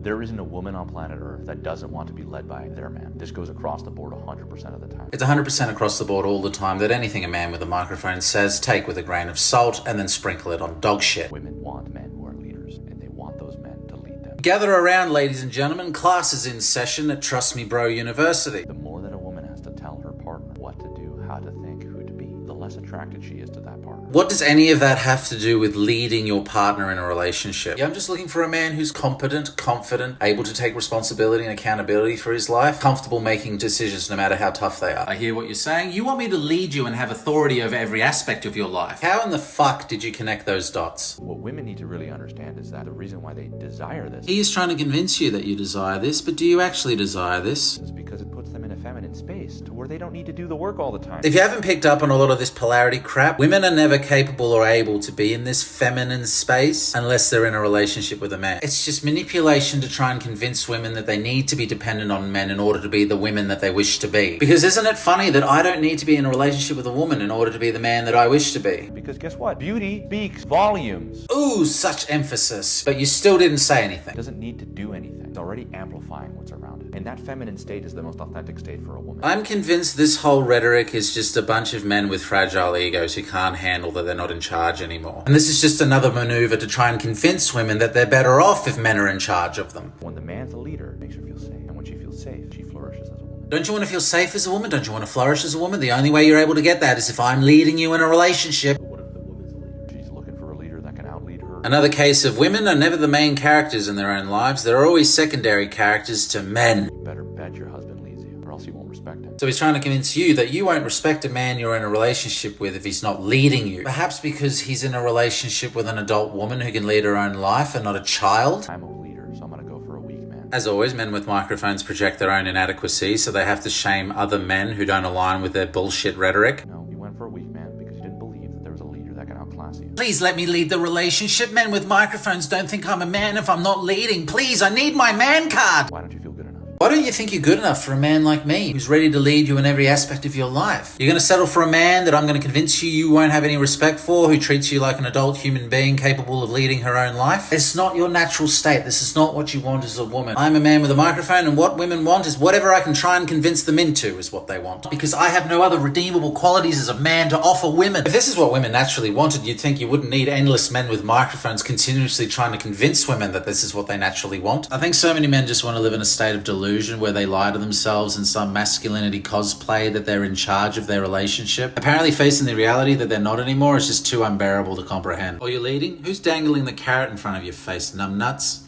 There isn't a woman on planet Earth that doesn't want to be led by their man. This goes across the board 100% of the time. It's 100% across the board all the time that anything a man with a microphone says, take with a grain of salt and then sprinkle it on dog shit. Women want men who are leaders, and they want those men to lead them. Gather around, ladies and gentlemen. Class is in session at Trust Me Bro University. The more that a woman has to tell her partner what to do, how to think, who to be, the less attracted she is to that partner. What does any of that have to do with leading your partner in a relationship? Yeah, I'm just looking for a man who's competent, confident, able to take responsibility and accountability for his life, comfortable making decisions no matter how tough they are. I hear what you're saying. You want me to lead you and have authority over every aspect of your life. How in the fuck did you connect those dots? What women need to really understand is that the reason why they desire this He is trying to convince you that you desire this, but do you actually desire this? is because it puts them in a feminine space to where they don't need to do the work all the time. If you haven't picked up on a lot of this polarity crap, women are never capable or able to be in this feminine space unless they're in a relationship with a man. It's just manipulation to try and convince women that they need to be dependent on men in order to be the women that they wish to be. Because isn't it funny that I don't need to be in a relationship with a woman in order to be the man that I wish to be? Because guess what? Beauty speaks volumes. Ooh, such emphasis. But you still didn't say anything. It doesn't need to do anything. It's already amplifying what's around it. And that feminine state is the most authentic state for a woman. I'm convinced this whole rhetoric is just a bunch of men with fragile egos who can't handle that they're not in charge anymore. And this is just another maneuver to try and convince women that they're better off if men are in charge of them. When the man's a leader, it makes her feel safe. And when she feels safe, she flourishes as a woman. Don't you want to feel safe as a woman? Don't you want to flourish as a woman? The only way you're able to get that is if I'm leading you in a relationship. But what if the woman's a leader? She's looking for a leader that can outlead her. Another case of women are never the main characters in their own lives. They're always secondary characters to men. You better bet your husband leads you, or else you won't respect him. So he's trying to convince you that you won't respect a man you're in a relationship with if he's not leading you. Perhaps because he's in a relationship with an adult woman who can lead her own life and not a child. I'm a leader, so I'm gonna go for a weak man. As always, men with microphones project their own inadequacy, so they have to shame other men who don't align with their bullshit rhetoric. No, you went for a weak man because you didn't believe that there was a leader that can outclass you. Please let me lead the relationship. Men with microphones don't think I'm a man if I'm not leading. Please, I need my man card. Why don't you feel good enough? Why don't you think you're good enough for a man like me who's ready to lead you in every aspect of your life? You're going to settle for a man that I'm going to convince you won't have any respect for, who treats you like an adult human being capable of leading her own life? It's not your natural state. This is not what you want as a woman. I'm a man with a microphone, and what women want is whatever I can try and convince them into is what they want. Because I have no other redeemable qualities as a man to offer women. If this is what women naturally wanted, you'd think you wouldn't need endless men with microphones continuously trying to convince women that this is what they naturally want. I think so many men just want to live in a state of delusion where they lie to themselves in some masculinity cosplay that they're in charge of their relationship. Apparently facing the reality that they're not anymore is just too unbearable to comprehend. Or you're leading? Who's dangling the carrot in front of your face, numbnuts?